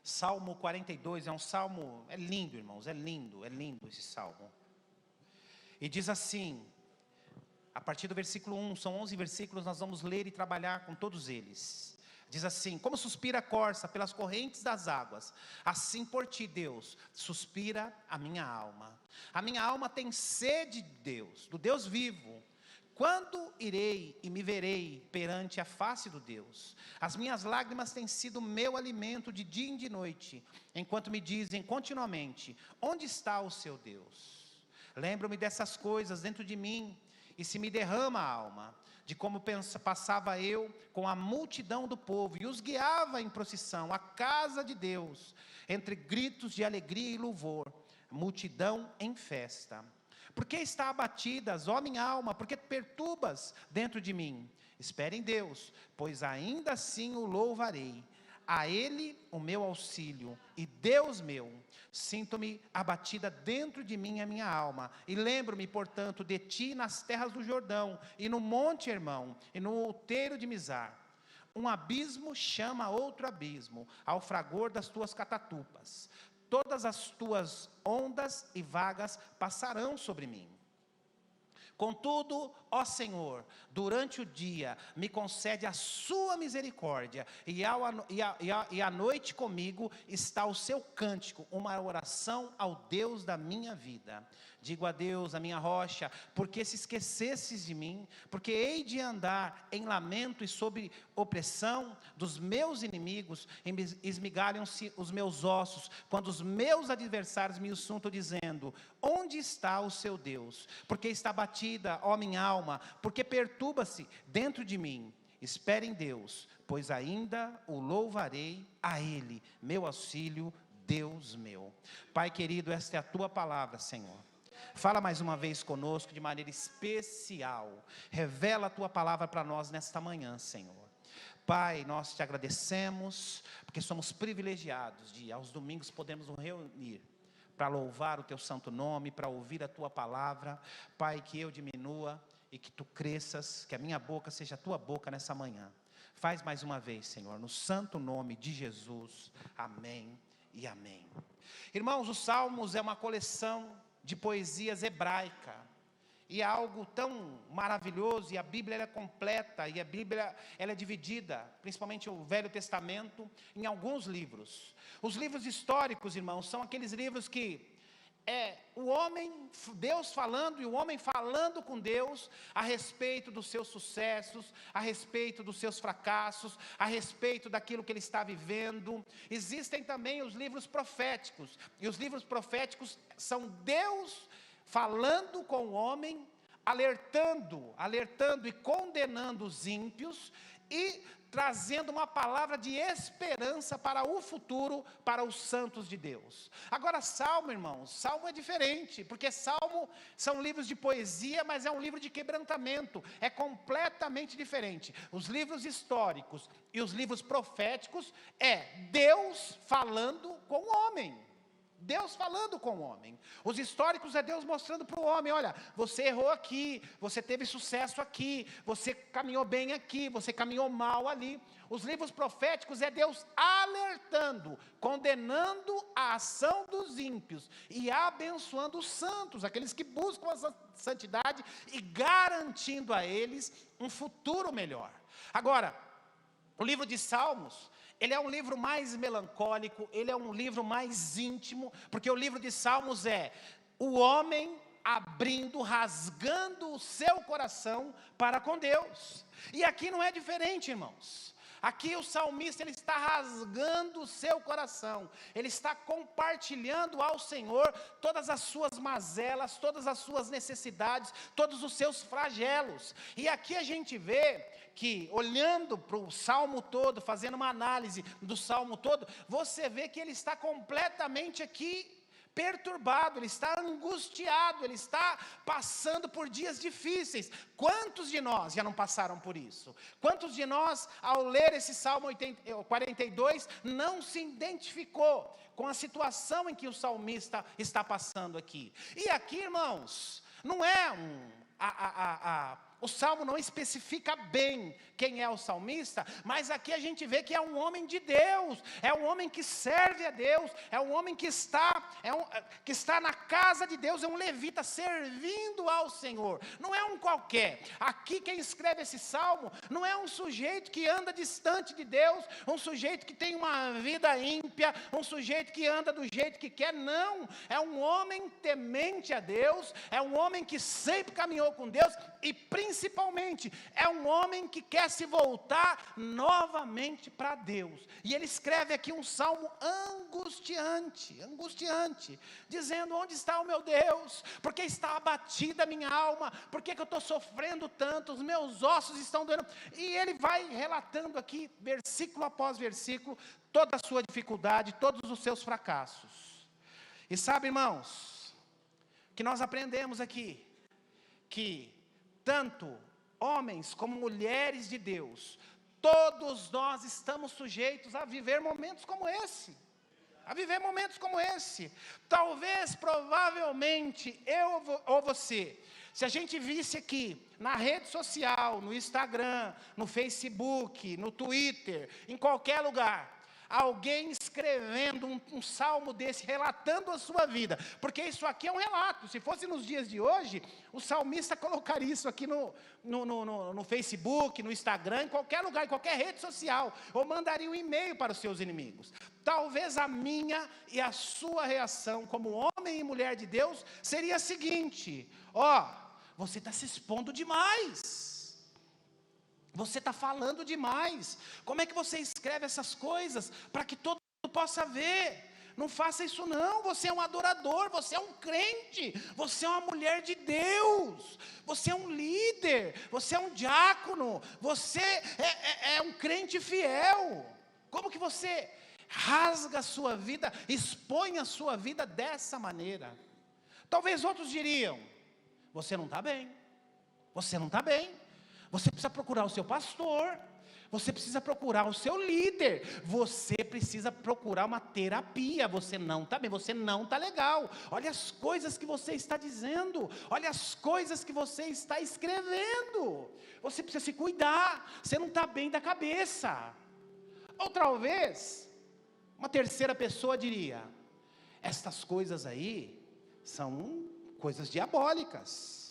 Salmo 42 é um salmo, é lindo, irmãos, é lindo esse salmo. E diz assim, a partir do versículo 1, são 11 versículos, nós vamos ler e trabalhar com todos eles. Diz assim: como suspira a corça pelas correntes das águas, assim por ti, Deus, suspira a minha alma. A minha alma tem sede de Deus, do Deus vivo. Quando irei e me verei perante a face do Deus? As minhas lágrimas têm sido meu alimento de dia e de noite, enquanto me dizem continuamente: onde está o seu Deus? Lembro-me dessas coisas dentro de mim, e se me derrama a alma, de como passava eu com a multidão do povo, e os guiava em procissão à casa de Deus, entre gritos de alegria e louvor, multidão em festa. Por que está abatidas, ó minha alma? Por que perturbas dentro de mim? Espere em Deus, pois ainda assim o louvarei. A Ele o meu auxílio, e Deus meu. Sinto-me abatida dentro de mim a minha alma, e lembro-me, portanto, de ti nas terras do Jordão, e no monte Hermão, e no outeiro de Mizar. Um abismo chama outro abismo, ao fragor das tuas catatupas. Todas as tuas ondas e vagas passarão sobre mim. Contudo, ó Senhor, durante o dia me concede a sua misericórdia, e à noite comigo está o seu cântico, uma oração ao Deus da minha vida. Digo a Deus, a minha rocha: porque se esquecesses de mim? Porque hei de andar em lamento e sob opressão dos meus inimigos, esmigalham-se os meus ossos, quando os meus adversários me insultam dizendo: onde está o seu Deus? Porque está batida, ó minha alma, porque perturba-se dentro de mim. Espere em Deus, pois ainda o louvarei, a Ele, meu auxílio, Deus meu. Pai querido, esta é a tua palavra, Senhor. Fala mais uma vez conosco de maneira especial. Revela a tua palavra para nós nesta manhã, Senhor. Pai, nós te agradecemos, porque somos privilegiados de aos domingos podemos nos reunir para louvar o teu santo nome, para ouvir a tua palavra. Pai, que eu diminua e que tu cresças, que a minha boca seja a tua boca nessa manhã. Faz mais uma vez, Senhor, no santo nome de Jesus. Amém e amém. Irmãos, os Salmos é uma coleção de poesias hebraica, e é algo tão maravilhoso, e a Bíblia ela é completa, e a Bíblia ela é dividida, principalmente o Velho Testamento, em alguns livros. Os livros históricos, irmãos, são aqueles livros que o homem, Deus falando, e o homem falando com Deus a respeito dos seus sucessos, a respeito dos seus fracassos, a respeito daquilo que ele está vivendo. Existem também os livros proféticos, e os livros proféticos são Deus falando com o homem, alertando e condenando os ímpios, e trazendo uma palavra de esperança para o futuro, para os santos de Deus. Agora, Salmo, irmãos, Salmo é diferente, porque Salmo são livros de poesia, mas é um livro de quebrantamento, é completamente diferente. Os livros históricos e os livros proféticos é Deus falando com o homem. Deus falando com o homem. Os históricos é Deus mostrando para o homem: olha, você errou aqui, você teve sucesso aqui, você caminhou bem aqui, você caminhou mal ali. Os livros proféticos é Deus alertando, condenando a ação dos ímpios e abençoando os santos, aqueles que buscam a santidade, e garantindo a eles um futuro melhor. Agora, o livro de Salmos, ele é um livro mais melancólico, ele é um livro mais íntimo, porque o livro de Salmos é o homem abrindo, rasgando o seu coração para com Deus. E aqui não é diferente, irmãos. Aqui o salmista, ele está rasgando o seu coração, ele está compartilhando ao Senhor todas as suas mazelas, todas as suas necessidades, todos os seus flagelos. E aqui a gente vê que, olhando para o salmo todo, fazendo uma análise do salmo todo, você vê que ele está completamente aqui perturbado, ele está angustiado, ele está passando por dias difíceis. Quantos de nós já não passaram por isso? Quantos de nós, ao ler esse Salmo 42, não se identificou com a situação em que o salmista está passando aqui? E aqui, irmãos, não é o salmo não especifica bem quem é o salmista, mas aqui a gente vê que é um homem de Deus, é um homem que serve a Deus, é um homem que está na casa de Deus, é um levita servindo ao Senhor, não é um qualquer. Aqui quem escreve esse salmo não é um sujeito que anda distante de Deus, um sujeito que tem uma vida ímpia, um sujeito que anda do jeito que quer, não, é um homem temente a Deus, é um homem que sempre caminhou com Deus, e principalmente, é um homem que quer se voltar novamente para Deus. E ele escreve aqui um salmo angustiante, dizendo: onde está o meu Deus? Por que está abatida a minha alma? Por que eu estou sofrendo tanto? Os meus ossos estão doendo. E ele vai relatando aqui, versículo após versículo, toda a sua dificuldade, todos os seus fracassos. E sabe, irmãos, que nós aprendemos aqui, que tanto homens como mulheres de Deus, todos nós estamos sujeitos a viver momentos como esse. Talvez, provavelmente, eu ou você, se a gente visse aqui na rede social, no Instagram, no Facebook, no Twitter, em qualquer lugar, alguém escrevendo um salmo desse, relatando a sua vida, porque isso aqui é um relato. Se fosse nos dias de hoje, o salmista colocaria isso aqui no Facebook, no Instagram, em qualquer lugar, em qualquer rede social, ou mandaria um e-mail para os seus inimigos. Talvez a minha e a sua reação como homem e mulher de Deus seria a seguinte: você está se expondo demais. Você está falando demais. Como é que você escreve essas coisas para que todo mundo possa ver? Não faça isso não. Você é um adorador, você é um crente, você é uma mulher de Deus, você é um líder, você é um diácono, você é um crente fiel. Como que você rasga a sua vida, expõe a sua vida dessa maneira? Talvez outros diriam: você não está bem, você não está bem. Você precisa procurar o seu pastor, você precisa procurar o seu líder, você precisa procurar uma terapia. Você não está bem, você não está legal. Olha as coisas que você está dizendo, olha as coisas que você está escrevendo. Você precisa se cuidar, você não está bem da cabeça. Ou talvez, uma terceira pessoa diria: estas coisas aí são coisas diabólicas.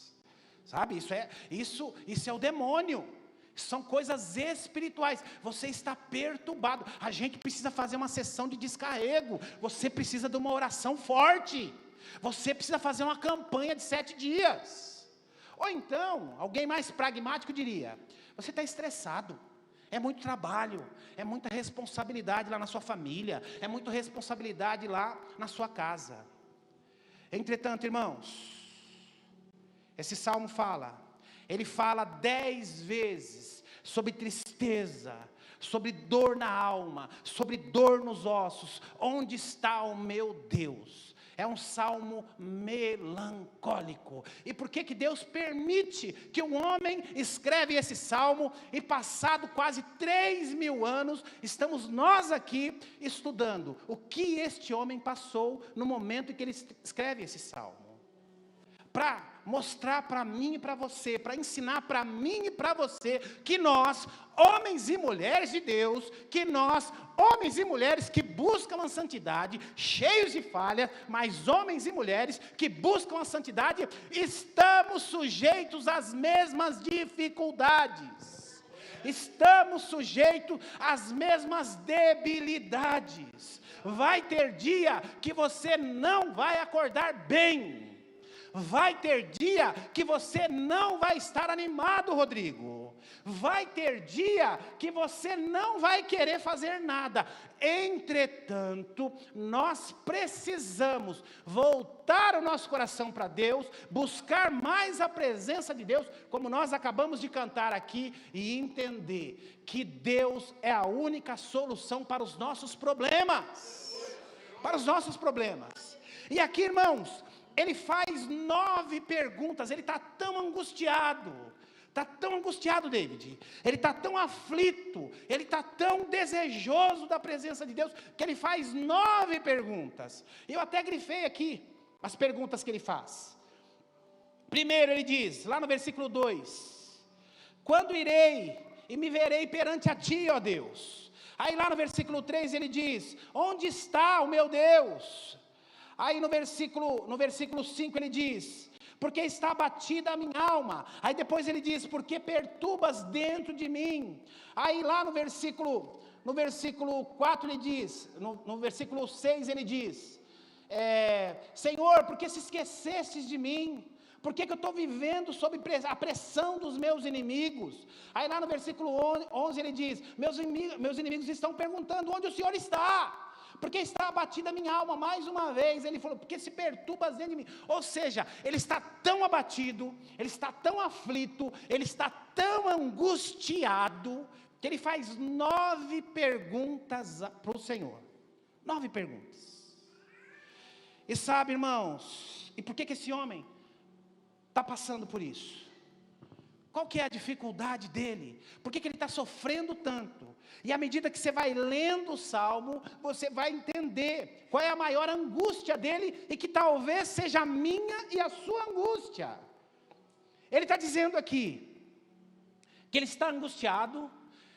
Sabe, isso é o demônio, são coisas espirituais, você está perturbado, a gente precisa fazer uma sessão de descarrego, você precisa de uma oração forte, você precisa fazer uma campanha de 7 dias, ou então, alguém mais pragmático diria: você está estressado, é muito trabalho, é muita responsabilidade lá na sua família, é muita responsabilidade lá na sua casa. Entretanto, irmãos, esse salmo ele fala 10 vezes sobre tristeza, sobre dor na alma, sobre dor nos ossos. Onde está o meu Deus? É um salmo melancólico. E por que Deus permite que um homem escreve esse salmo, e passado quase 3.000 anos, estamos nós aqui estudando o que este homem passou no momento em que ele escreve esse salmo? Para mostrar para mim e para você, para ensinar para mim e para você, que nós, homens e mulheres de Deus, que nós, homens e mulheres que buscam a santidade, cheios de falhas, mas homens e mulheres que buscam a santidade, estamos sujeitos às mesmas dificuldades, estamos sujeitos às mesmas debilidades. Vai ter dia que você não vai acordar bem. Vai ter dia que você não vai estar animado, Rodrigo. Vai ter dia que você não vai querer fazer nada. Entretanto, nós precisamos voltar o nosso coração para Deus, buscar mais a presença de Deus, como nós acabamos de cantar aqui, e entender que Deus é a única solução para os nossos problemas. Para os nossos problemas. E aqui, irmãos, ele faz 9 perguntas. Ele está tão angustiado, David, ele está tão aflito, ele está tão desejoso da presença de Deus, que ele faz 9 perguntas. Eu até grifei aqui as perguntas que ele faz. Primeiro ele diz, lá no versículo 2, Quando irei e me verei perante a ti, ó Deus? Aí lá no versículo 3 ele diz: onde está o meu Deus? Aí no versículo 5 ele diz: porque está abatida a minha alma. Aí depois ele diz: porque perturbas dentro de mim. Aí lá no versículo 4 ele diz, no versículo 6 ele diz: Senhor, por que se esquecestes de mim? Por que eu estou vivendo sob a pressão dos meus inimigos? Aí lá no versículo 11 ele diz: meus inimigos estão perguntando onde o Senhor está, porque está abatida a minha alma. Mais uma vez ele falou: porque se perturbas dentro de mim. Ou seja, ele está tão abatido, ele está tão aflito, ele está tão angustiado, que ele faz 9 perguntas para o Senhor. 9 perguntas. E sabe, irmãos, e por que esse homem está passando por isso? Qual que é a dificuldade dele? Por que ele está sofrendo tanto? E à medida que você vai lendo o Salmo, você vai entender qual é a maior angústia dele, e que talvez seja a minha e a sua angústia. Ele está dizendo aqui, que ele está angustiado,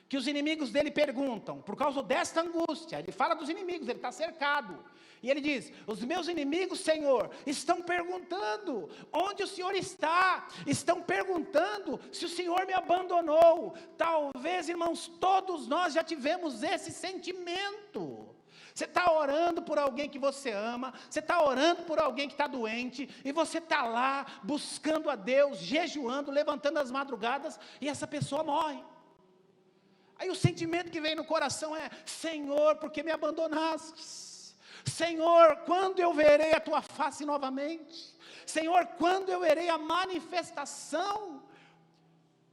que os inimigos dele perguntam, por causa desta angústia. Ele fala dos inimigos, ele está cercado. E ele diz: os meus inimigos, Senhor, estão perguntando onde o Senhor está, estão perguntando se o Senhor me abandonou. Talvez, irmãos, todos nós já tivemos esse sentimento. Você está orando por alguém que você ama, você está orando por alguém que está doente, e você está lá buscando a Deus, jejuando, levantando as madrugadas, e essa pessoa morre. Aí o sentimento que vem no coração é: Senhor, por que me abandonaste? Senhor, quando eu verei a tua face novamente? Senhor, quando eu verei a manifestação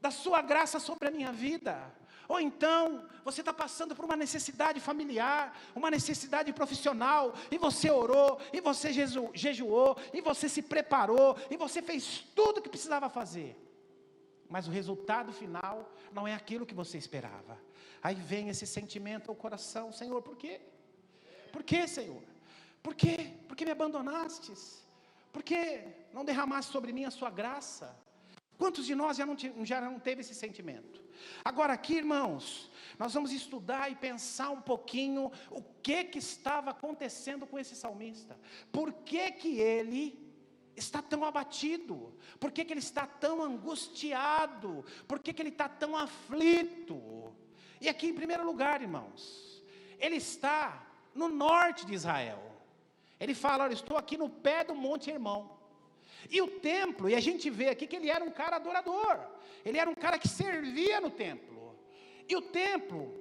da sua graça sobre a minha vida? Ou então, você está passando por uma necessidade familiar, uma necessidade profissional, e você orou, e você jejuou, e você se preparou, e você fez tudo o que precisava fazer, mas o resultado final não é aquilo que você esperava. Aí vem esse sentimento ao coração: Senhor, por quê? Por que, Senhor? Por quê? Por que me abandonastes? Por que não derramaste sobre mim a sua graça? Quantos de nós já não teve esse sentimento? Agora aqui, irmãos, nós vamos estudar e pensar um pouquinho o que estava acontecendo com esse salmista. Por que ele está tão abatido? Por que ele está tão angustiado? Por que ele está tão aflito? E aqui, em primeiro lugar, irmãos, ele está no norte de Israel. Ele fala: olha, estou aqui no pé do Monte Hermon. E o templo, e a gente vê aqui que ele era um cara adorador, ele era um cara que servia no templo. E o templo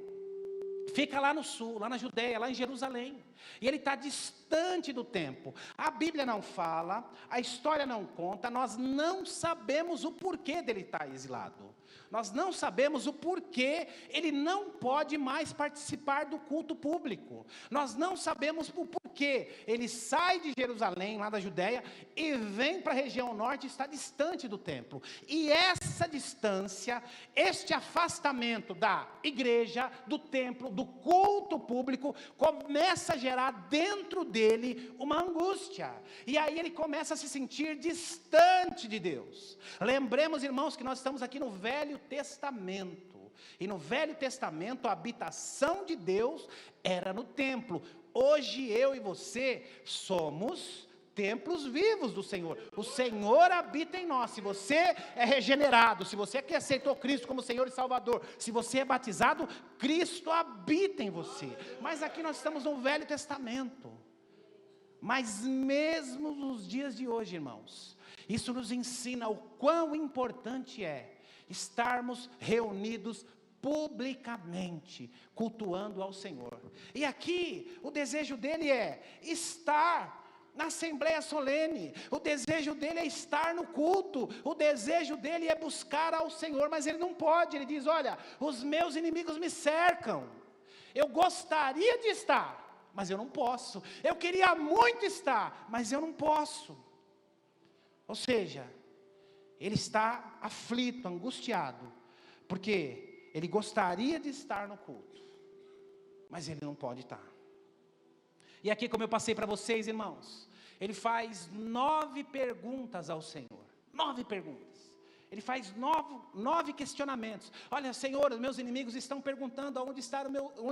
fica lá no sul, lá na Judeia, lá em Jerusalém. E ele está distante do templo. A Bíblia não fala, a história não conta, nós não sabemos o porquê dele estar exilado. Nós não sabemos o porquê ele não pode mais participar do culto público. Nós não sabemos o porquê ele sai de Jerusalém, lá da Judéia, e vem para a região norte e está distante do templo. E essa distância, este afastamento da igreja, do templo, do culto público, começa a gerar dentro dele uma angústia. E aí ele começa a se sentir distante de Deus. Lembremos, irmãos, que nós estamos aqui no Velho Testamento. E no Velho Testamento a habitação de Deus era no templo. Hoje eu e você somos templos vivos do Senhor. O Senhor habita em nós. Se você é regenerado, se você que aceitou Cristo como Senhor e Salvador, se você é batizado, Cristo habita em você. Mas aqui nós estamos no Velho Testamento. Mas mesmo nos dias de hoje, irmãos, isso nos ensina o quão importante é estarmos reunidos publicamente, cultuando ao Senhor. E aqui, o desejo dele é estar na assembleia solene, o desejo dele é estar no culto, o desejo dele é buscar ao Senhor, mas ele não pode. Ele diz: olha, os meus inimigos me cercam, eu gostaria de estar, mas eu não posso, eu queria muito estar, mas eu não posso. Ou seja, ele está aflito, angustiado, porque ele gostaria de estar no culto, mas ele não pode estar. E aqui, como eu passei para vocês, irmãos, ele faz 9 perguntas ao Senhor. 9 perguntas. Ele faz 9 questionamentos. Olha, Senhor, os meus inimigos estão perguntando onde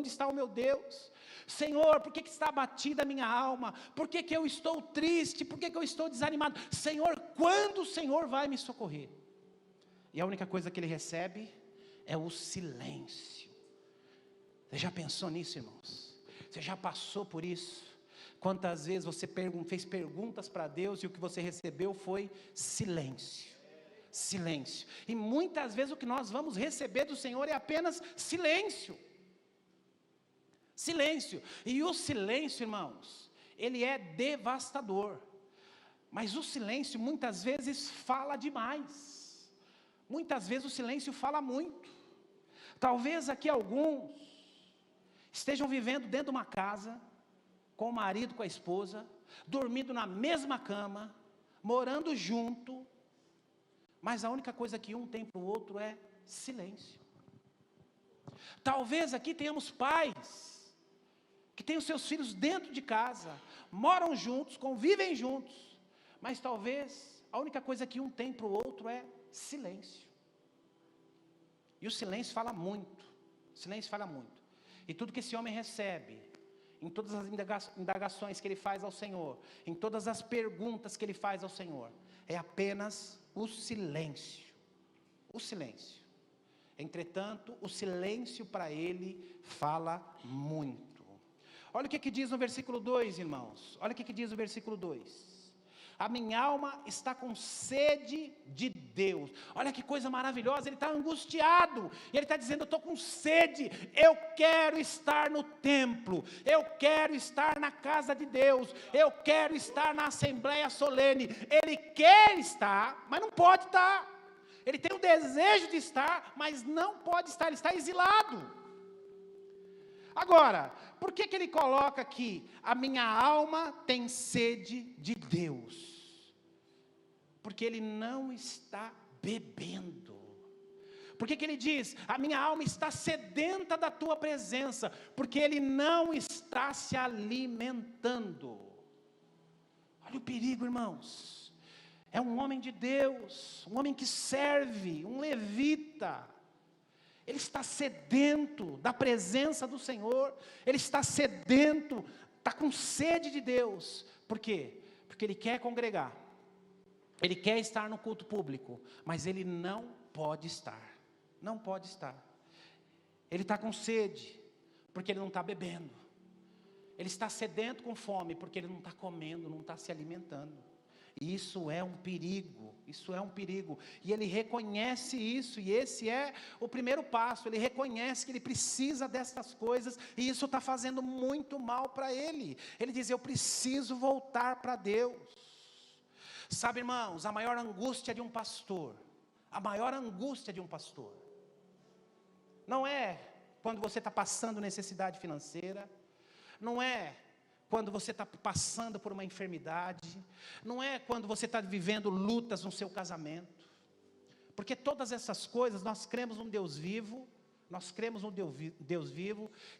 está o meu Deus. Senhor, por que está abatida a minha alma? Por que eu estou triste? Por que eu estou desanimado? Senhor, quando o Senhor vai me socorrer? E a única coisa que ele recebe é o silêncio. Você já pensou nisso, irmãos? Você já passou por isso? Quantas vezes você fez perguntas para Deus e o que você recebeu foi silêncio? Silêncio. E muitas vezes o que nós vamos receber do Senhor é apenas silêncio. Silêncio. E o silêncio, irmãos, ele é devastador. Mas o silêncio muitas vezes fala demais. Muitas vezes o silêncio fala muito. Talvez aqui alguns estejam vivendo dentro de uma casa, com o marido, com a esposa, dormindo na mesma cama, morando junto, mas a única coisa que um tem para o outro é silêncio. Talvez aqui tenhamos pais, que têm os seus filhos dentro de casa, moram juntos, convivem juntos, mas talvez a única coisa que um tem para o outro é silêncio. E o silêncio fala muito, E tudo que esse homem recebe, em todas as indagações que ele faz ao Senhor, em todas as perguntas que ele faz ao Senhor, é apenas o silêncio. O silêncio. Entretanto, o silêncio para ele fala muito. Olha o que diz no versículo 2, irmãos. Olha o que diz no versículo 2. A minha alma está com sede de Deus. Olha que coisa maravilhosa, ele está angustiado, e ele está dizendo, eu estou com sede, eu quero estar no templo, eu quero estar na casa de Deus, eu quero estar na assembleia solene. Ele quer estar, mas não pode estar. Ele tem o desejo de estar, mas não pode estar, ele está exilado. Agora, por que ele coloca aqui, a minha alma tem sede de Deus? Porque ele não está bebendo. Por que ele diz, a minha alma está sedenta da tua presença? Porque ele não está se alimentando. Olha o perigo, irmãos. É um homem de Deus, um homem que serve, um levita. Ele está sedento da presença do Senhor, ele está sedento, está com sede de Deus. Por quê? Porque ele quer congregar, ele quer estar no culto público, mas ele não pode estar, Ele está com sede, porque ele não está bebendo, ele está sedento com fome, porque ele não está comendo, não está se alimentando. Isso é um perigo, e ele reconhece isso, e esse é o primeiro passo. Ele reconhece que ele precisa dessas coisas, e isso está fazendo muito mal para ele. Ele diz, eu preciso voltar para Deus. Sabe, irmãos, a maior angústia de um pastor, não é quando você está passando necessidade financeira, não é quando você está passando por uma enfermidade, não é quando você está vivendo lutas no seu casamento, porque todas essas coisas, nós cremos num Deus vivo,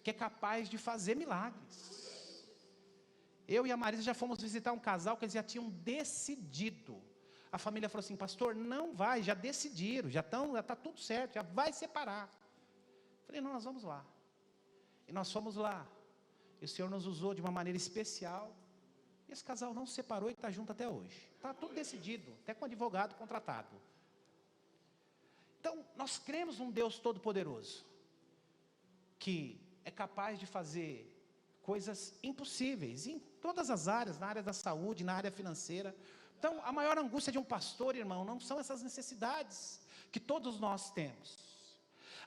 que é capaz de fazer milagres. Eu e a Marisa já fomos visitar um casal que eles já tinham decidido. A família falou assim, pastor, não vai, já decidiram, já está tudo certo, já vai separar. Falei, não, nós vamos lá. E nós fomos lá. E o Senhor nos usou de uma maneira especial. E esse casal não se separou e está junto até hoje. Está tudo decidido, até com advogado contratado. Então, nós cremos num Deus todo-poderoso, que é capaz de fazer coisas impossíveis, em todas as áreas, na área da saúde, na área financeira. Então, a maior angústia de um pastor, irmão, não são essas necessidades que todos nós temos.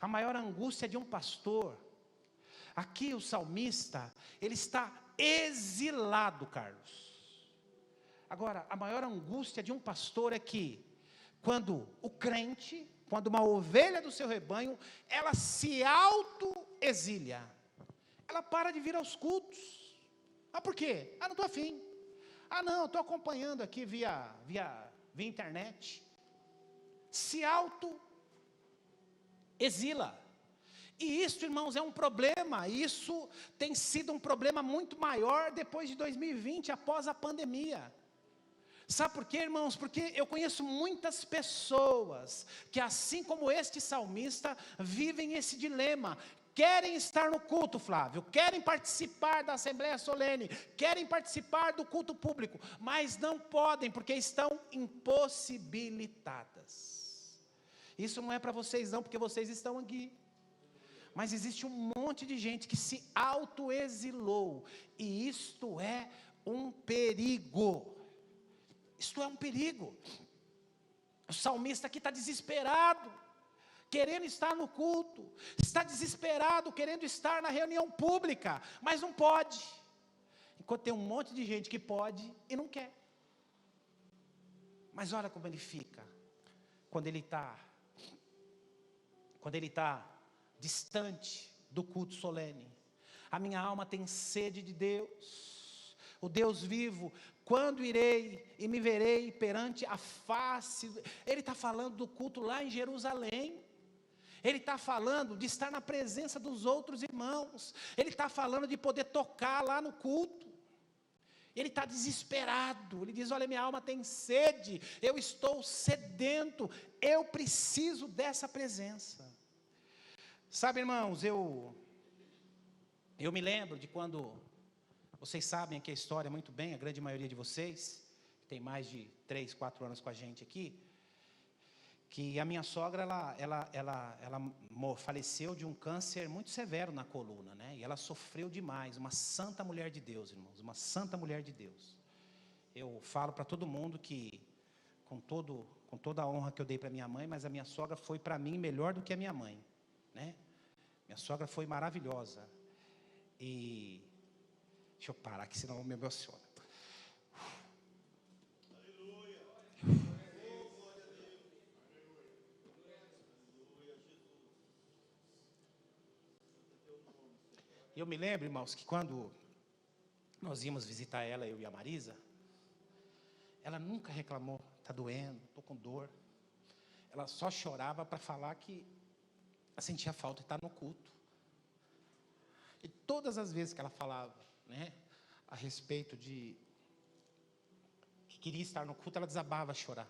A maior angústia de um pastor, aqui o salmista, ele está exilado, Carlos. Agora, a maior angústia de um pastor é que, quando o crente, quando uma ovelha do seu rebanho, ela se auto-exilia. Ela para de vir aos cultos. Ah, por quê? Ah, não estou afim. Ah, não, estou acompanhando aqui via internet. Se auto-exila. E isso, irmãos, é um problema. Isso tem sido um problema muito maior depois de 2020, após a pandemia. Sabe por quê, irmãos? Porque eu conheço muitas pessoas que, assim como este salmista, vivem esse dilema. Querem estar no culto, Flávio, querem participar da Assembleia Solene, querem participar do culto público, mas não podem porque estão impossibilitadas. Isso não é para vocês não, porque vocês estão aqui. Mas existe um monte de gente que se autoexilou, e isto é um perigo. Isto é um perigo. O salmista aqui está desesperado, querendo estar no culto, está desesperado, querendo estar na reunião pública, mas não pode, enquanto tem um monte de gente que pode e não quer. Mas olha como ele fica, quando ele está distante do culto solene. A minha alma tem sede de Deus, o Deus vivo. Quando irei e me verei perante a face. Ele está falando do culto lá em Jerusalém. Ele está falando de estar na presença dos outros irmãos. Ele está falando de poder tocar lá no culto. Ele está desesperado. Ele diz: olha, minha alma tem sede, eu estou sedento, eu preciso dessa presença. Sabe, irmãos, eu me lembro de quando, vocês sabem aqui a história muito bem, a grande maioria de vocês, que tem mais de 3, 4 anos com a gente aqui, que a minha sogra, ela faleceu de um câncer muito severo na coluna, né? E ela sofreu demais, uma santa mulher de Deus, irmãos, uma santa mulher de Deus. Eu falo para todo mundo que, com toda a honra que eu dei para minha mãe, mas a minha sogra foi para mim melhor do que a minha mãe, né? Minha sogra foi maravilhosa. E deixa eu parar aqui, senão eu me emociono. Eu me lembro, irmãos, que quando nós íamos visitar ela, eu e a Marisa, ela nunca reclamou: está doendo, estou com dor. Ela só chorava para falar que ela sentia falta de estar no culto. E todas as vezes que ela falava, né, a respeito de que queria estar no culto, ela desabava a chorar.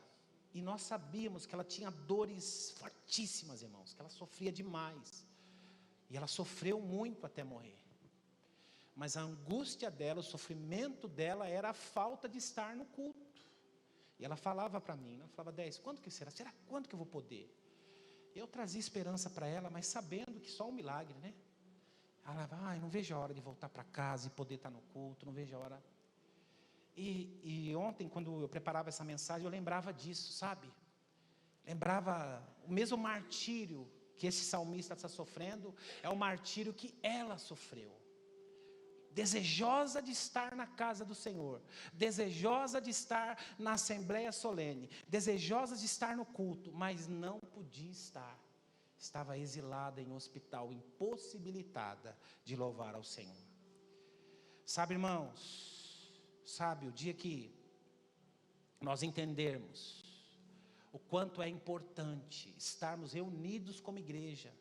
E nós sabíamos que ela tinha dores fortíssimas, irmãos, que ela sofria demais. E ela sofreu muito até morrer. Mas a angústia dela, o sofrimento dela era a falta de estar no culto. E ela falava para mim, ela falava: 10, quando que será? Quando que eu vou poder? Eu trazia esperança para ela, mas sabendo que só um milagre, né? Ela falava: não vejo a hora de voltar para casa e poder estar no culto, não vejo a hora. E ontem, quando eu preparava essa mensagem, eu lembrava disso, sabe? Lembrava o mesmo martírio que esse salmista está sofrendo, é o martírio que ela sofreu. Desejosa de estar na casa do Senhor, desejosa de estar na Assembleia Solene, desejosa de estar no culto, mas não podia estar. Estava exilada em hospital, impossibilitada de louvar ao Senhor. Sabe, irmãos, sabe, o dia que nós entendermos o quanto é importante estarmos reunidos como igreja,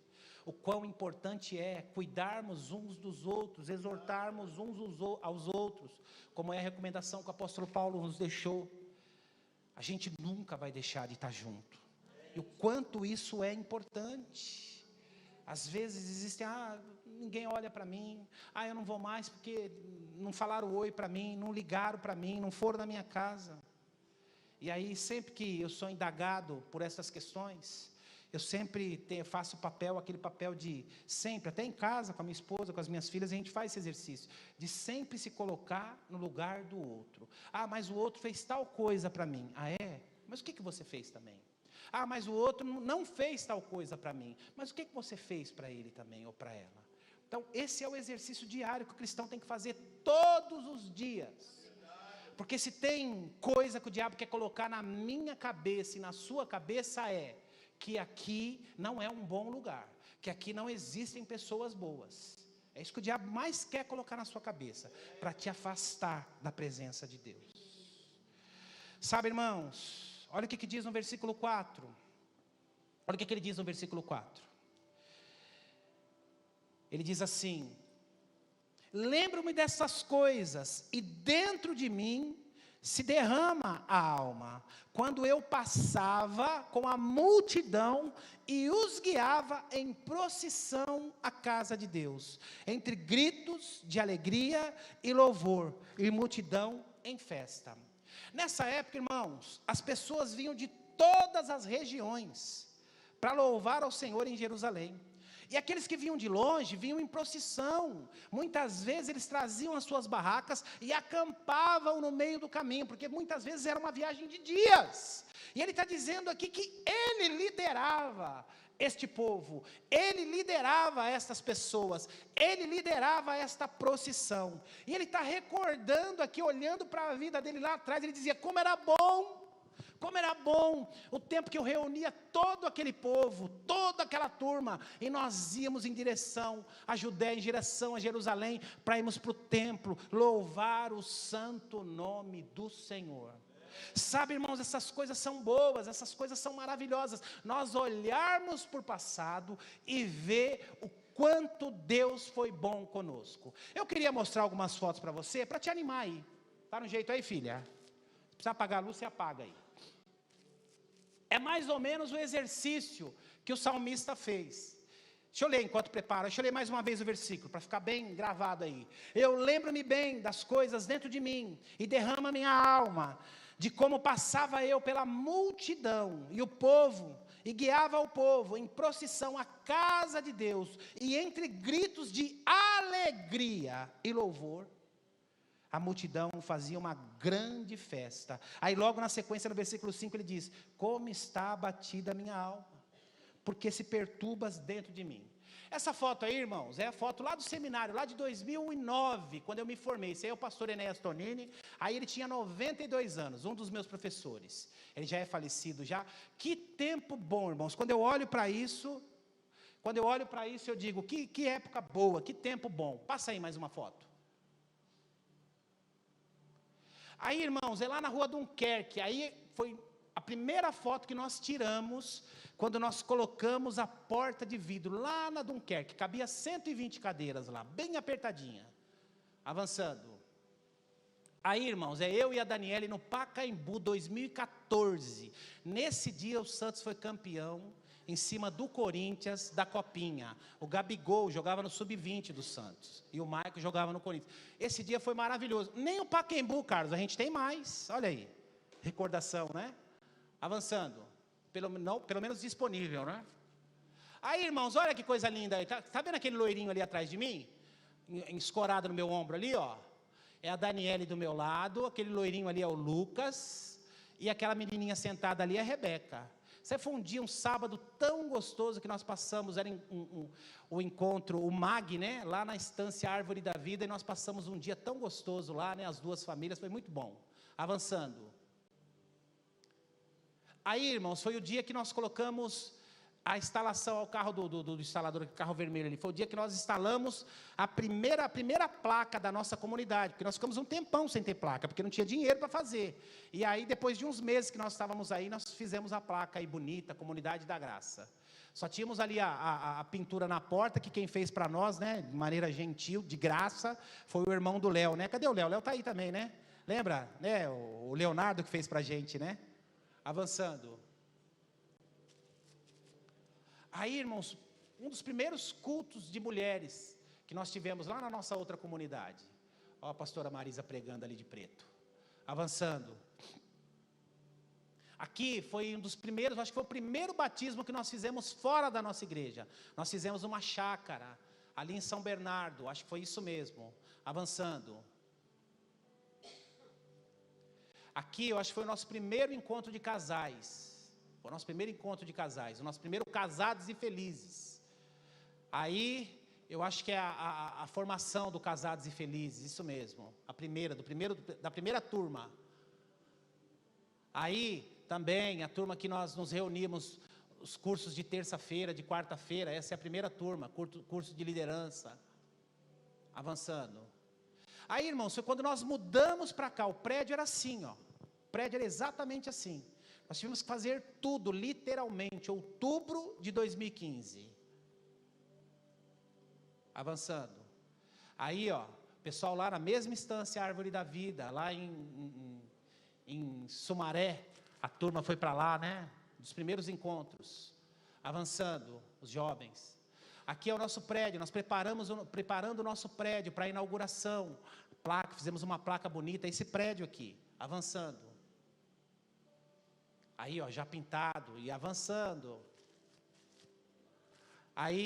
o quão importante é cuidarmos uns dos outros, exortarmos uns aos outros, como é a recomendação que o apóstolo Paulo nos deixou, a gente nunca vai deixar de estar junto. E o quanto isso é importante. Às vezes existem: ninguém olha para mim, eu não vou mais porque não falaram oi para mim, não ligaram para mim, não foram na minha casa. E aí, sempre que eu sou indagado por essas questões, eu sempre faço aquele papel de sempre, até em casa, com a minha esposa, com as minhas filhas, a gente faz esse exercício, de sempre se colocar no lugar do outro. Mas o outro fez tal coisa para mim. Mas o que você fez também? Mas o outro não fez tal coisa para mim. Mas o que você fez para ele também, ou para ela? Então, esse é o exercício diário que o cristão tem que fazer todos os dias. Porque se tem coisa que o diabo quer colocar na minha cabeça e na sua cabeça, é que aqui não é um bom lugar, que aqui não existem pessoas boas. É isso que o diabo mais quer colocar na sua cabeça, para te afastar da presença de Deus. Sabe, irmãos, olha o que diz no versículo 4. Olha o que ele diz no versículo 4. Ele diz assim: lembro-me dessas coisas, e dentro de mim se derrama a alma, quando eu passava com a multidão e os guiava em procissão à casa de Deus, entre gritos de alegria e louvor, e multidão em festa. Nessa época, irmãos, as pessoas vinham de todas as regiões para louvar ao Senhor em Jerusalém. E aqueles que vinham de longe, vinham em procissão. Muitas vezes eles traziam as suas barracas e acampavam no meio do caminho, porque muitas vezes era uma viagem de dias. E ele está dizendo aqui que ele liderava este povo, ele liderava estas pessoas, ele liderava esta procissão. E ele está recordando aqui, olhando para a vida dele lá atrás, ele dizia: como era bom o tempo que eu reunia todo aquele povo, toda aquela turma, e nós íamos em direção à Judéia, em direção a Jerusalém, para irmos para o templo, louvar o santo nome do Senhor. Sabe, irmãos, essas coisas são boas, essas coisas são maravilhosas, nós olharmos para o passado e ver o quanto Deus foi bom conosco. Eu queria mostrar algumas fotos para você, para te animar aí. Está no jeito aí, filha? Se precisar apagar a luz, você apaga aí. É mais ou menos o exercício que o salmista fez. Deixa eu ler enquanto preparo, deixa eu ler mais uma vez o versículo, para ficar bem gravado aí. Eu lembro-me bem das coisas dentro de mim, e derrama minha alma, de como passava eu pela multidão, e o povo, e guiava o povo em procissão à casa de Deus, e entre gritos de alegria e louvor, a multidão fazia uma grande festa. Aí logo na sequência, no versículo 5, ele diz: como está abatida a minha alma, porque se perturbas dentro de mim. Essa foto aí, irmãos, é a foto lá do seminário, lá de 2009, quando eu me formei. Esse aí é o pastor Enéas Tonini. Aí ele tinha 92 anos, um dos meus professores. Ele já é falecido já. Que tempo bom, irmãos. Quando eu olho para isso, eu digo: que época boa, que tempo bom. Passa aí mais uma foto. Aí, irmãos, é lá na rua Dunkerque. Aí foi a primeira foto que nós tiramos, quando nós colocamos a porta de vidro lá na Dunkerque. Cabia 120 cadeiras lá, bem apertadinha. Avançando. Aí, irmãos, é eu e a Daniele no Pacaembu 2014. Nesse dia o Santos foi campeão, em cima do Corinthians, da Copinha. O Gabigol jogava no Sub-20 do Santos, e o Maicon jogava no Corinthians. Esse dia foi maravilhoso. Nem o Pacaembu, Carlos, a gente tem mais. Olha aí, recordação, né? Avançando, pelo menos disponível, né? Aí, irmãos, olha que coisa linda aí. Tá vendo aquele loirinho ali atrás de mim? Escorado no meu ombro ali, ó. É a Daniele do meu lado, aquele loirinho ali é o Lucas, e aquela menininha sentada ali é a Rebeca. Você foi um sábado tão gostoso que nós passamos, era o encontro, o MAG, né, lá na Estância Árvore da Vida, e nós passamos um dia tão gostoso lá, né, as duas famílias, foi muito bom. Avançando. Aí, irmãos, foi o dia que nós colocamos a instalação ao carro do instalador, carro vermelho ali. Foi o dia que nós instalamos a primeira placa da nossa comunidade, porque nós ficamos um tempão sem ter placa, porque não tinha dinheiro para fazer. E aí, depois de uns meses que nós estávamos aí, nós fizemos a placa aí bonita, Comunidade da Graça. Só tínhamos ali a pintura na porta, que quem fez para nós, né, de maneira gentil, de graça, foi o irmão do Léo, né? Cadê o Léo? O Léo está aí também, né? Lembra? Né? O Leonardo que fez para a gente, né? Avançando. Aí, irmãos, um dos primeiros cultos de mulheres que nós tivemos lá na nossa outra comunidade. Ó, a pastora Marisa pregando ali de preto. Avançando. Aqui foi um dos primeiros, acho que foi o primeiro batismo que nós fizemos fora da nossa igreja. Nós fizemos uma chácara ali em São Bernardo, acho que foi isso mesmo. Avançando. Aqui eu acho que foi o nosso primeiro encontro de casais. Foi o nosso primeiro encontro de casais, o nosso primeiro Casados e Felizes. Aí, eu acho que é a formação do Casados e Felizes, isso mesmo, da primeira turma. Aí, também, a turma que nós nos reunimos, os cursos de terça-feira, de quarta-feira, essa é a primeira turma, curso de liderança. Avançando. Aí, irmãos, foi quando nós mudamos para cá, o prédio era assim, ó. O prédio era exatamente assim. Nós tivemos que fazer tudo, literalmente, outubro de 2015. Avançando. Aí, ó, pessoal lá na mesma Estância Árvore da Vida, lá em em Sumaré, a turma foi para lá, né? Dos primeiros encontros, avançando, os jovens. Aqui é o nosso prédio, nós preparando o nosso prédio para a inauguração. Placa, fizemos uma placa bonita, esse prédio aqui, avançando. Aí, ó, já pintado e avançando. Aí,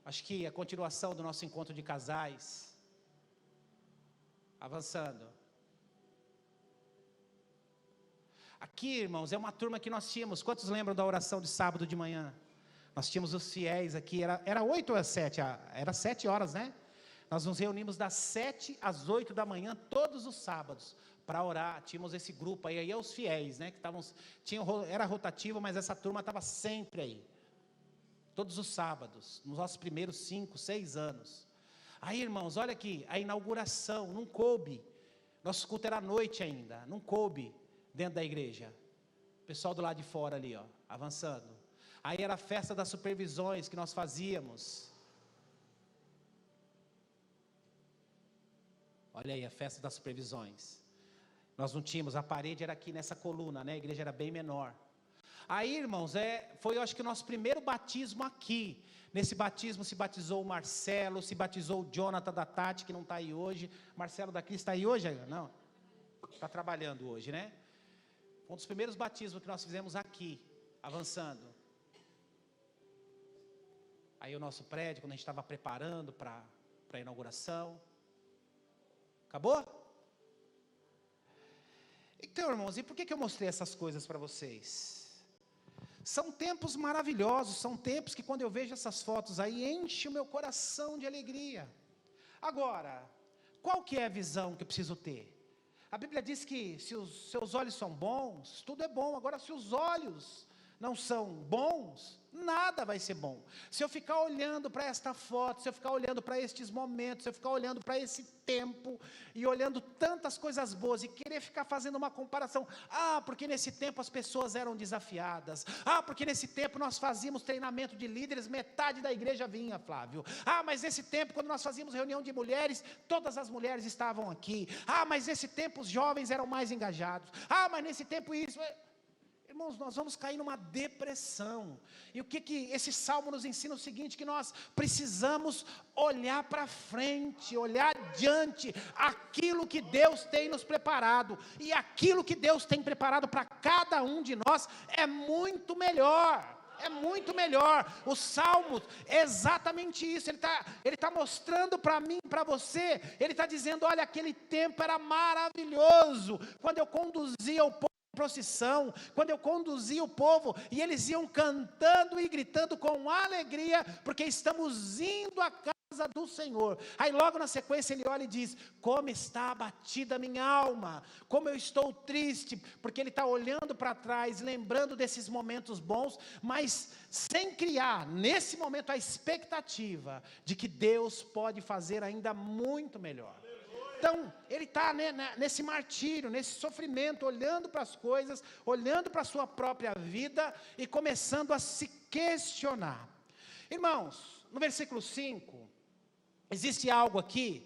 acho que a continuação do nosso encontro de casais. Avançando. Aqui, irmãos, é uma turma que nós tínhamos. Quantos lembram da oração de sábado de manhã? Nós tínhamos os fiéis aqui, era 8 ou 7? Era 7 horas, né? Nós nos reunimos das 7 às 8 da manhã, todos os sábados, para orar. Tínhamos esse grupo aí é os fiéis, né? Que era rotativo, mas essa turma estava sempre aí. Todos os sábados, nos nossos primeiros 5, 6 anos. Aí, irmãos, olha aqui, a inauguração, não coube. Nosso culto era à noite ainda, não coube dentro da igreja. O pessoal do lado de fora ali, ó, avançando. Aí era a festa das supervisões que nós fazíamos. Olha aí, a festa das supervisões. Nós não tínhamos, a parede era aqui nessa coluna, né? A igreja era bem menor. Aí, irmãos, foi eu acho que o nosso primeiro batismo aqui. Nesse batismo se batizou o Marcelo, se batizou o Jonathan da Tati, que não está aí hoje. Marcelo da Cris está aí hoje? Não, está trabalhando hoje, né? Um dos primeiros batismos que nós fizemos aqui, avançando. Aí o nosso prédio, quando a gente estava preparando para a inauguração. Acabou? Então, irmãos, e por que eu mostrei essas coisas para vocês? São tempos maravilhosos, são tempos que quando eu vejo essas fotos aí, enche o meu coração de alegria. Agora, qual que é a visão que eu preciso ter? A Bíblia diz que se os seus olhos são bons, tudo é bom. Agora, se os olhos não são bons, nada vai ser bom. Se eu ficar olhando para esta foto, se eu ficar olhando para estes momentos, se eu ficar olhando para esse tempo, e olhando tantas coisas boas, e querer ficar fazendo uma comparação, porque nesse tempo as pessoas eram desafiadas, porque nesse tempo nós fazíamos treinamento de líderes, metade da igreja vinha, Flávio, mas nesse tempo quando nós fazíamos reunião de mulheres, todas as mulheres estavam aqui, mas nesse tempo os jovens eram mais engajados, mas nesse tempo isso... Irmãos, nós vamos cair numa depressão. E o que esse salmo nos ensina? O seguinte, que nós precisamos olhar para frente, olhar adiante, aquilo que Deus tem nos preparado. E aquilo que Deus tem preparado para cada um de nós é muito melhor. É muito melhor. O Salmo é exatamente isso. Ele tá mostrando para mim, para você. Ele está dizendo, olha, aquele tempo era maravilhoso, quando eu conduzia o povo procissão, quando eu conduzia o povo, e eles iam cantando e gritando com alegria, porque estamos indo à casa do Senhor. Aí logo na sequência ele olha e diz, como está abatida a minha alma, como eu estou triste, porque ele está olhando para trás, lembrando desses momentos bons, mas sem criar nesse momento a expectativa de que Deus pode fazer ainda muito melhor. Então, ele está nesse martírio, nesse sofrimento, olhando para as coisas, olhando para a sua própria vida e começando a se questionar. Irmãos, no versículo 5, existe algo aqui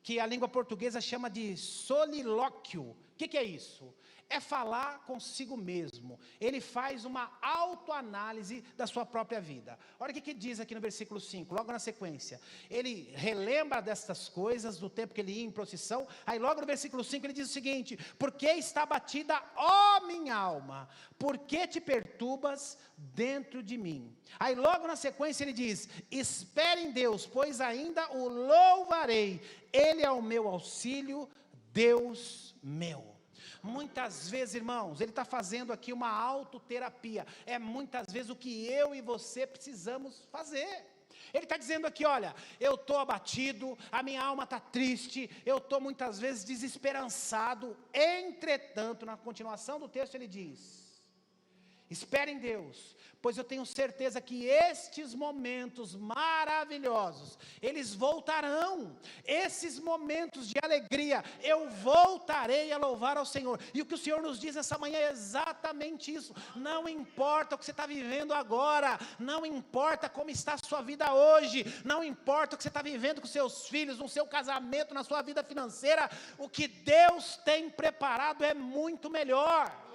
que a língua portuguesa chama de solilóquio. O que é isso? É falar consigo mesmo. Ele faz uma autoanálise da sua própria vida. Olha o que diz aqui no versículo 5, logo na sequência. Ele relembra destas coisas, do tempo que ele ia em procissão. Aí logo no versículo 5 ele diz o seguinte, porque está abatida, ó minha alma, por que te perturbas dentro de mim? Aí logo na sequência ele diz, espere em Deus, pois ainda o louvarei. Ele é o meu auxílio, Deus meu. Muitas vezes, irmãos, ele está fazendo aqui uma autoterapia. É muitas vezes o que eu e você precisamos fazer. Ele está dizendo aqui, olha, eu estou abatido, a minha alma está triste, eu estou muitas vezes desesperançado. Entretanto, na continuação do texto ele diz, Espere em Deus, pois eu tenho certeza que estes momentos maravilhosos, eles voltarão. Esses momentos de alegria, eu voltarei a louvar ao Senhor. E o que o Senhor nos diz essa manhã é exatamente isso. Não importa o que você está vivendo agora, não importa como está a sua vida hoje, não importa o que você está vivendo com seus filhos, no seu casamento, na sua vida financeira, o que Deus tem preparado é muito melhor.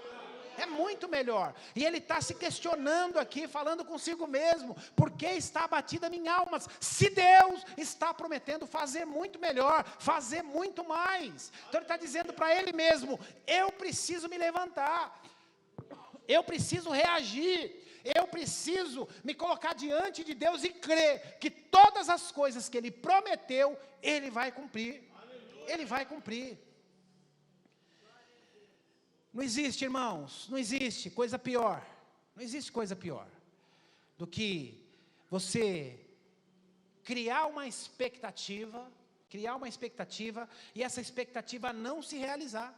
É muito melhor. E ele está se questionando aqui, falando consigo mesmo: por que está abatida a minha alma? Se Deus está prometendo fazer muito melhor, fazer muito mais. Então ele está dizendo para ele mesmo: eu preciso me levantar, eu preciso reagir, eu preciso me colocar diante de Deus e crer que todas as coisas que ele prometeu, ele vai cumprir. Ele vai cumprir. Não existe, irmãos, não existe coisa pior, não existe coisa pior do que você criar uma expectativa e essa expectativa não se realizar.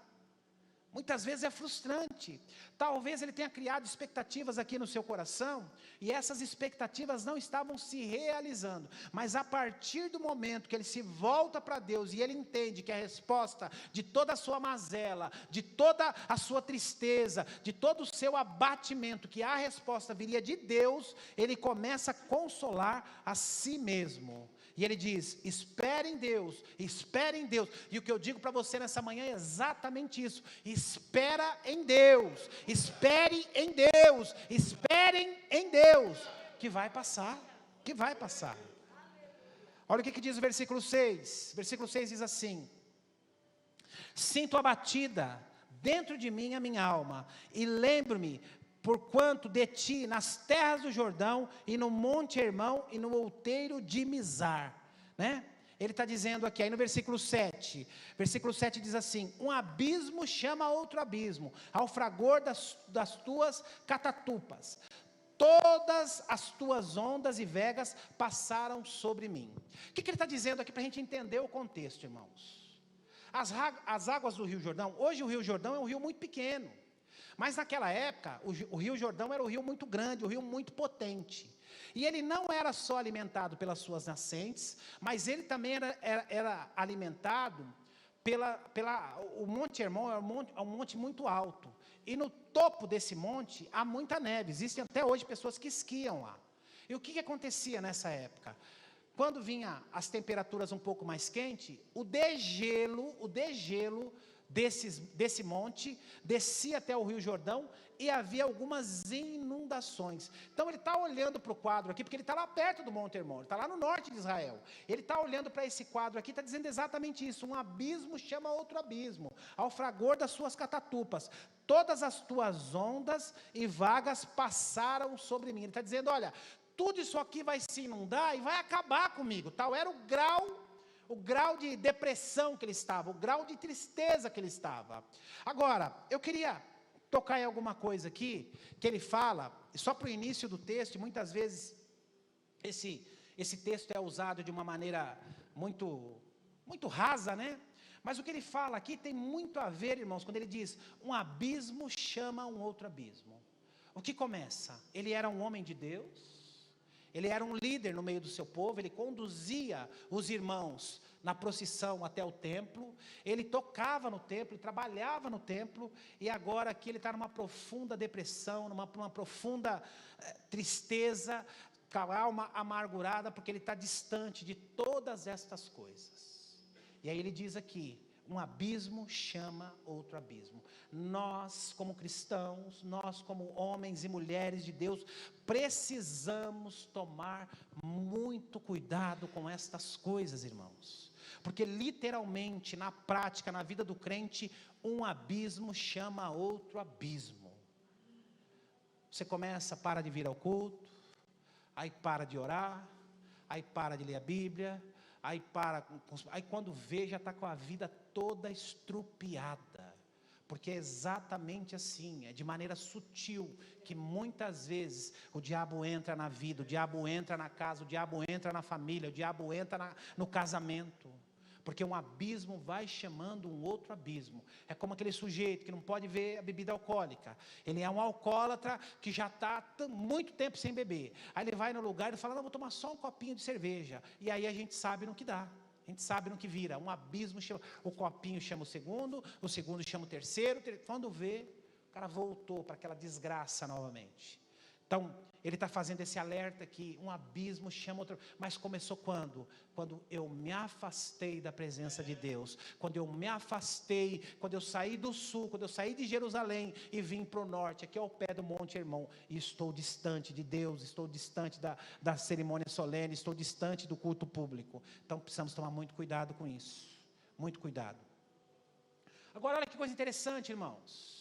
Muitas vezes é frustrante. Talvez ele tenha criado expectativas aqui no seu coração, e essas expectativas não estavam se realizando. Mas a partir do momento que ele se volta para Deus, e ele entende que a resposta de toda a sua mazela, de toda a sua tristeza, de todo o seu abatimento, que a resposta viria de Deus, ele começa a consolar a si mesmo. E ele diz: espere em Deus, espere em Deus. E o que eu digo para você nessa manhã é exatamente isso: espera em Deus, espere em Deus, esperem em Deus, que vai passar, que vai passar. Olha o que diz o versículo 6, versículo 6 diz assim: sinto abatida dentro de mim a minha alma, e lembro-me porquanto de ti nas terras do Jordão, e no monte Hermão, e no outeiro de Mizar, né? Ele está dizendo aqui, aí no versículo 7 diz assim: um abismo chama outro abismo, ao fragor das tuas catatupas, todas as tuas ondas e vegas passaram sobre mim. O que ele está dizendo aqui, para a gente entender o contexto, irmãos? As águas do Rio Jordão, hoje o Rio Jordão é um rio muito pequeno, mas naquela época, o Rio Jordão era um rio muito grande, um rio muito potente. E ele não era só alimentado pelas suas nascentes, mas ele também era alimentado o Monte Hermon é um monte muito alto. E no topo desse monte há muita neve. Existem até hoje pessoas que esquiam lá. E o que acontecia nessa época? Quando vinha as temperaturas um pouco mais quentes, o degelo desse monte descia até o Rio Jordão, e havia algumas inundações. Então ele está olhando para o quadro aqui, porque ele está lá perto do Monte Hermon, ele está lá no norte de Israel. Ele está olhando para esse quadro aqui, está dizendo exatamente isso: um abismo chama outro abismo, ao fragor das suas catatupas, todas as tuas ondas e vagas passaram sobre mim. Ele está dizendo: olha, tudo isso aqui vai se inundar e vai acabar comigo. Tal era o grau de depressão que ele estava, o grau de tristeza que ele estava. Agora, eu queria tocar em alguma coisa aqui, que ele fala, só para o início do texto, e muitas vezes esse texto é usado de uma maneira muito, muito rasa, né? Mas o que ele fala aqui tem muito a ver, irmãos, quando ele diz: um abismo chama um outro abismo. O que começa? Ele era um homem de Deus, ele era um líder no meio do seu povo, ele conduzia os irmãos na procissão até o templo, ele tocava no templo, ele trabalhava no templo, e agora aqui ele está numa profunda depressão, numa profunda tristeza, com a alma amargurada, porque ele está distante de todas estas coisas. E aí ele diz aqui: um abismo chama outro abismo. Nós como cristãos, nós como homens e mulheres de Deus, precisamos tomar muito cuidado com estas coisas, irmãos. Porque literalmente, na prática, na vida do crente, um abismo chama outro abismo. Você para de vir ao culto, aí para de orar, aí para de ler a Bíblia, aí quando vê, já está com a vida toda estrupiada, porque é exatamente assim, é de maneira sutil, que muitas vezes o diabo entra na vida, o diabo entra na casa, o diabo entra na família, o diabo entra no casamento. porque um abismo vai chamando um outro abismo. É como aquele sujeito que não pode ver a bebida alcoólica, ele é um alcoólatra que já está muito tempo sem beber, aí ele vai no lugar e fala, não, vou tomar só um copinho de cerveja, e aí a gente sabe no que dá. A gente sabe no que vira, um abismo chama, o copinho chama o segundo chama o terceiro, quando vê, o cara voltou para aquela desgraça novamente. Então, ele está fazendo esse alerta aqui, um abismo chama outro, mas começou quando? Quando eu me afastei da presença de Deus, quando eu me afastei, quando eu saí do sul, quando eu saí de Jerusalém e vim para o norte, aqui ao pé do Monte Hermon, e estou distante de Deus, estou distante da cerimônia solene, estou distante do culto público. Então precisamos tomar muito cuidado com isso, muito cuidado. Agora olha que coisa interessante, irmãos.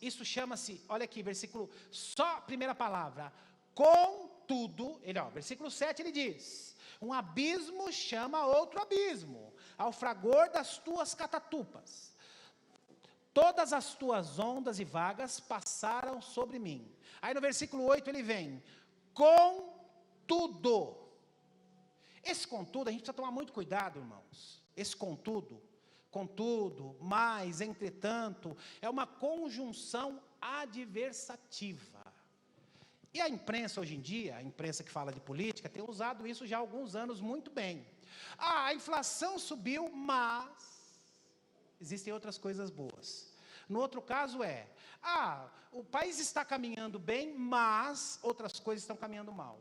Isso chama-se, olha aqui, versículo, só primeira palavra, contudo, versículo 7 ele diz, um abismo chama outro abismo, ao fragor das tuas catatupas, todas as tuas ondas e vagas passaram sobre mim. Aí no versículo 8 ele vem, contudo, esse contudo, a gente precisa tomar muito cuidado, irmãos, esse contudo, mas, entretanto, é uma conjunção adversativa. E a imprensa hoje em dia, a imprensa que fala de política, tem usado isso já há alguns anos muito bem. A inflação subiu, mas existem outras coisas boas. No outro caso o país está caminhando bem, mas outras coisas estão caminhando mal.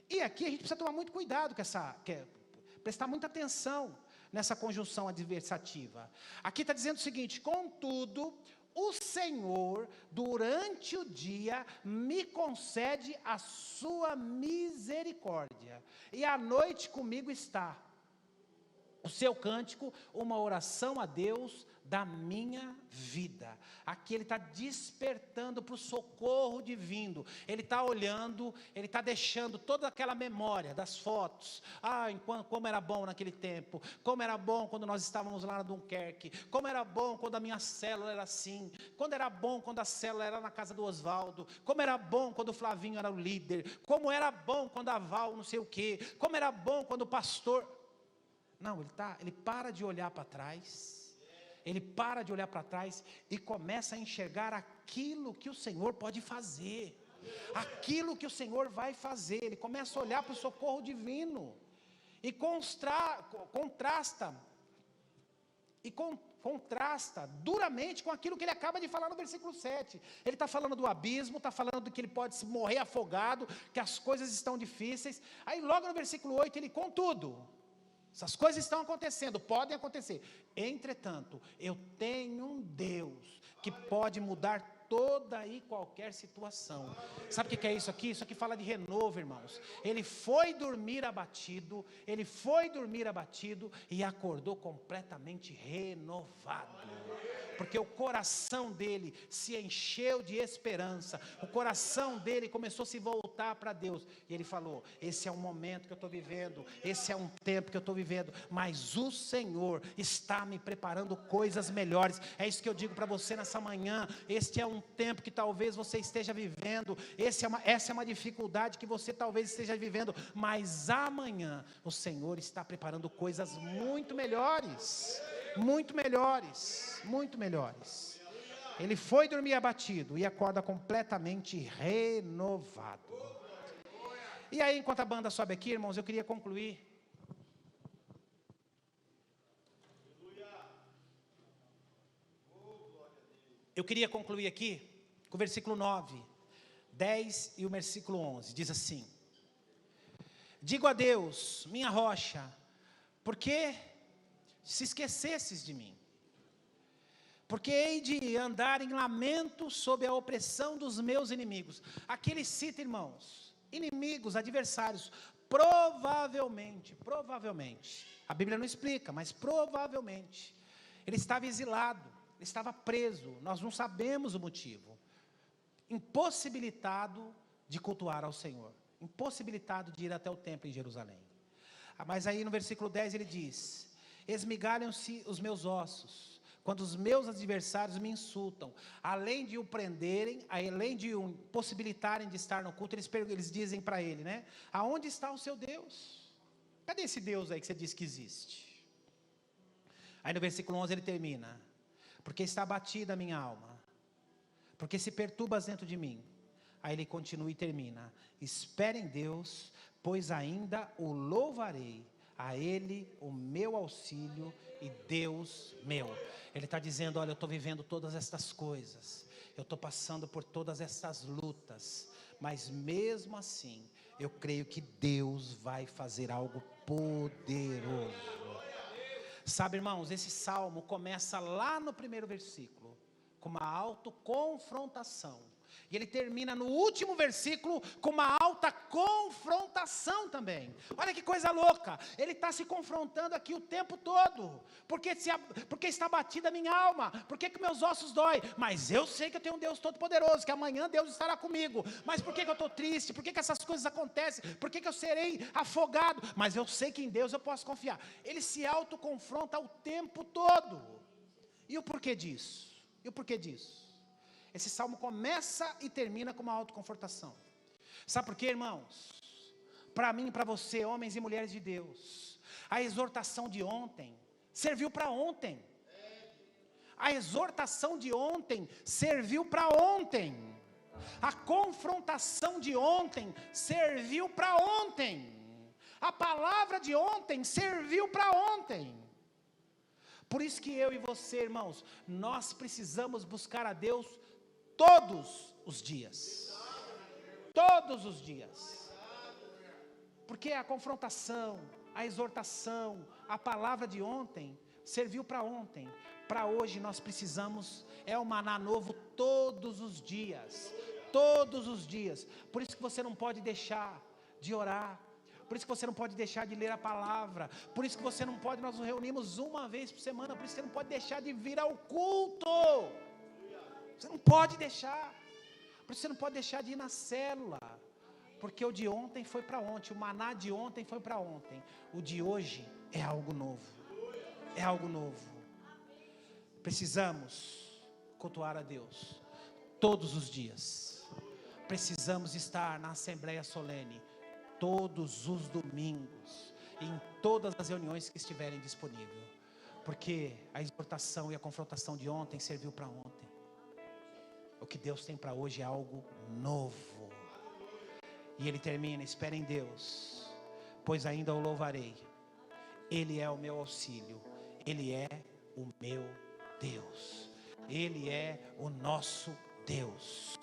E aqui a gente precisa tomar muito cuidado com prestar muita atenção nessa conjunção adversativa. Aqui está dizendo o seguinte, contudo, o Senhor, durante o dia, me concede a sua misericórdia, e à noite comigo está o seu cântico, uma oração a Deus da minha vida. Aqui ele está despertando para o socorro divino, ele está olhando, ele está deixando toda aquela memória das fotos, como era bom naquele tempo, como era bom quando nós estávamos lá na Dunkerque, como era bom quando a minha célula era assim, quando era bom quando a célula era na casa do Oswaldo, como era bom quando o Flavinho era o líder, como era bom quando a Val não sei o quê, como era bom quando o pastor... Não, ele para de olhar para trás, e começa a enxergar aquilo que o Senhor pode fazer, aquilo que o Senhor vai fazer. Ele começa a olhar para o socorro divino, e contrasta duramente com aquilo que ele acaba de falar no versículo 7, ele está falando do abismo, está falando que ele pode se morrer afogado, que as coisas estão difíceis, aí logo no versículo 8 ele, contudo, essas coisas estão acontecendo, podem acontecer, entretanto, eu tenho um Deus que pode mudar toda e qualquer situação. Sabe o que é isso aqui? Isso aqui fala de renovo, irmãos. Ele foi dormir abatido e acordou completamente renovado, porque o coração dele se encheu de esperança, o coração dele começou a se voltar para Deus, e ele falou, esse é um momento que eu estou vivendo, esse é um tempo que eu estou vivendo, mas o Senhor está me preparando coisas melhores. É isso que eu digo para você nessa manhã, este é um tempo que talvez você esteja vivendo, essa é uma dificuldade que você talvez esteja vivendo, mas amanhã o Senhor está preparando coisas muito melhores, muito melhores, muito melhores. Ele foi dormir abatido e acorda completamente renovado. E aí, enquanto a banda sobe aqui, irmãos, eu queria concluir. Aqui com o versículo 9, 10 e o versículo 11. Diz assim: digo a Deus, minha rocha, porque se esquecesses de mim, porque hei de andar em lamento sob a opressão dos meus inimigos. Aqui ele cita, irmãos, inimigos, adversários, provavelmente, a Bíblia não explica, mas provavelmente, ele estava exilado, ele estava preso, nós não sabemos o motivo, impossibilitado de cultuar ao Senhor, impossibilitado de ir até o templo em Jerusalém. Mas aí no versículo 10 ele diz: esmigalham-se os meus ossos, quando os meus adversários me insultam, além de o prenderem, além de o impossibilitarem de estar no culto, eles dizem para ele, aonde está o seu Deus? Cadê esse Deus aí que você diz que existe? Aí no versículo 11 ele termina: porque está abatida a minha alma, porque se perturbas dentro de mim. Aí ele continua e termina: espere em Deus, pois ainda o louvarei, a Ele o meu auxílio e Deus meu. Ele está dizendo: olha, eu estou vivendo todas estas coisas, eu estou passando por todas essas lutas, mas mesmo assim, eu creio que Deus vai fazer algo poderoso. Sabe, irmãos, esse salmo começa lá no primeiro versículo, com uma autoconfrontação. E ele termina no último versículo com uma alta confrontação também. Olha que coisa louca. Ele está se confrontando aqui o tempo todo. Porque está batida a minha alma. Por que meus ossos dói? Mas eu sei que eu tenho um Deus todo-poderoso, que amanhã Deus estará comigo. Mas por que eu estou triste? Por que essas coisas acontecem? Por que eu serei afogado? Mas eu sei que em Deus eu posso confiar. Ele se autoconfronta o tempo todo. E o porquê disso? Esse salmo começa e termina com uma autoconfortação. Sabe por quê, irmãos? Para mim e para você, homens e mulheres de Deus, a exortação de ontem serviu para ontem. A exortação de ontem serviu para ontem. A confrontação de ontem serviu para ontem. A palavra de ontem serviu para ontem. Por isso que eu e você, irmãos, nós precisamos buscar a Deus todos os dias. Todos os dias. Porque a confrontação, a exortação, a palavra de ontem serviu para ontem. Para hoje nós precisamos, o maná novo todos os dias. Todos os dias. Por isso que você não pode deixar de orar. Por isso que você não pode deixar de ler a palavra. Por isso que você não pode, nós nos reunimos uma vez por semana. Por isso que você não pode deixar de vir ao culto. Você não pode deixar. Por isso você não pode deixar de ir na célula. Porque o de ontem foi para ontem. O maná de ontem foi para ontem. O de hoje é algo novo. É algo novo. Precisamos cultuar a Deus todos os dias. Precisamos estar na Assembleia Solene todos os domingos, em todas as reuniões que estiverem disponíveis, porque a exortação e a confrontação de ontem serviu para ontem. O que Deus tem para hoje é algo novo. E ele termina: espere em Deus, pois ainda o louvarei, Ele é o meu auxílio, Ele é o meu Deus, Ele é o nosso Deus.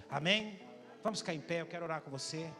Amém? Vamos ficar em pé, eu quero orar com você.